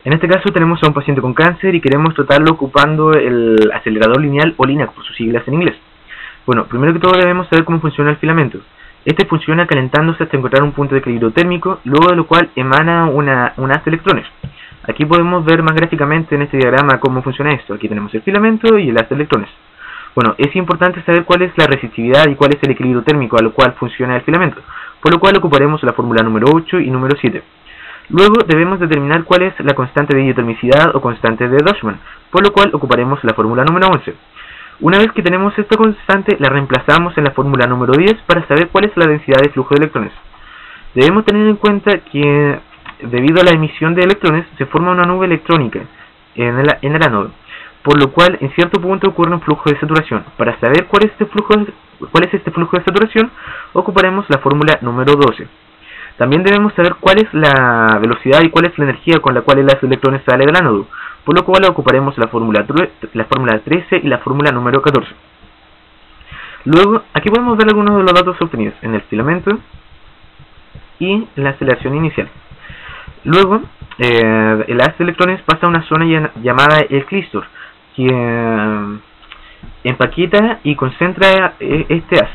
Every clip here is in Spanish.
En este caso tenemos a un paciente con cáncer y queremos tratarlo ocupando el acelerador lineal o LINAC por sus siglas en inglés. Bueno, primero que todo debemos saber cómo funciona el filamento. Este funciona calentándose hasta encontrar un punto de equilibrio térmico, luego de lo cual emana un haz de electrones. Aquí podemos ver más gráficamente en este diagrama cómo funciona esto. Aquí tenemos el filamento y el haz de electrones. Bueno, es importante saber cuál es la resistividad y cuál es el equilibrio térmico a lo cual funciona el filamento, por lo cual ocuparemos la fórmula número 8 y número 7. Luego debemos determinar cuál es la constante de diotermicidad o constante de Dutchman, por lo cual ocuparemos la fórmula número 11. Una vez que tenemos esta constante, la reemplazamos en la fórmula número 10 para saber cuál es la densidad de flujo de electrones. Debemos tener en cuenta que debido a la emisión de electrones se forma una nube electrónica en el ánodo, por lo cual en cierto punto ocurre un flujo de saturación. Para saber cuál es este flujo de saturación, ocuparemos la fórmula número 12. También debemos saber cuál es la velocidad y cuál es la energía con la cual el haz de electrones sale del ánodo, por lo cual ocuparemos la fórmula 13 y la fórmula número 14. Luego, aquí podemos ver algunos de los datos obtenidos en el filamento y la aceleración inicial. Luego, el haz de electrones pasa a una zona llamada el clístor, que empaqueta y concentra este haz.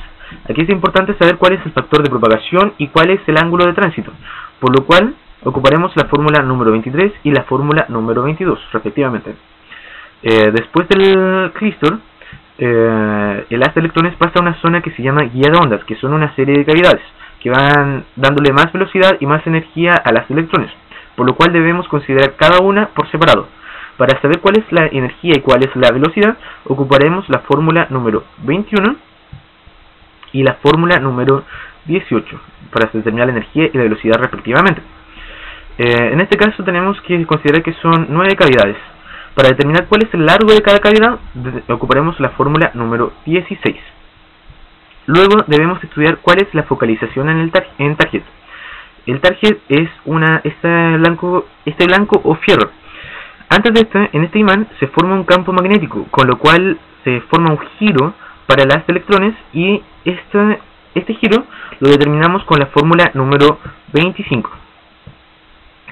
Aquí es importante saber cuál es el factor de propagación y cuál es el ángulo de tránsito, por lo cual ocuparemos la fórmula número 23 y la fórmula número 22, respectivamente. Después del clístor, el haz de electrones pasa a una zona que se llama guía de ondas, que son una serie de cavidades que van dándole más velocidad y más energía a las electrones, por lo cual debemos considerar cada una por separado. Para saber cuál es la energía y cuál es la velocidad, ocuparemos la fórmula número 21 y la fórmula número 18 para determinar la energía y la velocidad respectivamente. En este caso tenemos que considerar que son 9 cavidades. Para determinar cuál es el largo de cada cavidad, ocuparemos la fórmula número 16. Luego debemos estudiar cuál es la focalización en target. El target es este blanco o fierro. Antes de esto, en este imán se forma un campo magnético, con lo cual se forma un giro para el haz de electrones y este giro lo determinamos con la fórmula número 25.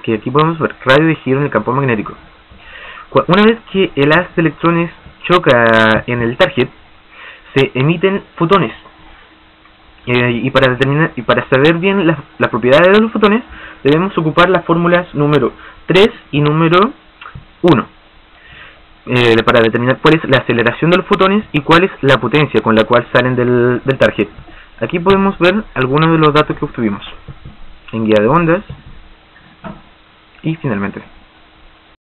Que aquí podemos ver radio de giro en el campo magnético. Una vez que el haz de electrones choca en el target, se emiten fotones. Y para saber bien las propiedades de los fotones, debemos ocupar las fórmulas número 3 y número 1 para determinar cuál es la aceleración de los fotones y cuál es la potencia con la cual salen del target. Aquí podemos ver algunos de los datos que obtuvimos en guía de ondas y finalmente